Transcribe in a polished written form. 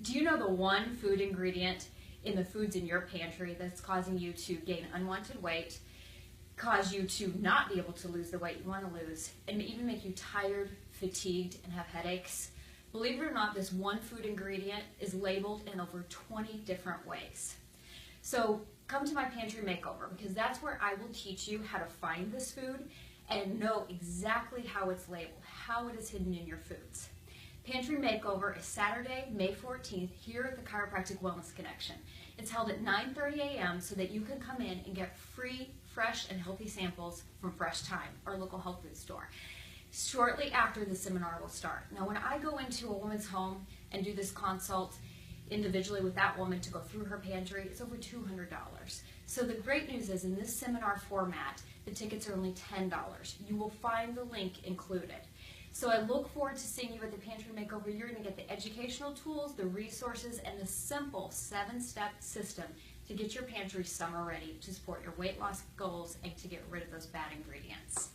Do you know the one food ingredient in the foods in your pantry that's causing you to gain unwanted weight, cause you to not be able to lose the weight you want to lose, and even make you tired, fatigued, and have headaches? Believe it or not, this one food ingredient is labeled in over 20 different ways. So come to my pantry makeover, because that's where I will teach you how to find this food and know exactly how it's labeled, how it is hidden in your foods. Pantry Makeover is Saturday, May 14th, here at the Chiropractic Wellness Connection. It's held at 9:30 a.m. so that you can come in and get free, fresh, and healthy samples from Fresh Thyme, our local health food store. Shortly after the seminar will start. Now, when I go into a woman's home and do this consult individually with that woman to go through her pantry, it's over $200. So the great news is, in this seminar format, the tickets are only $10. You will find the link included. So I look forward to seeing you at the Pantry Makeover. You're going to get the educational tools, the resources, and the simple 7-step system to get your pantry summer ready to support your weight loss goals and to get rid of those bad ingredients.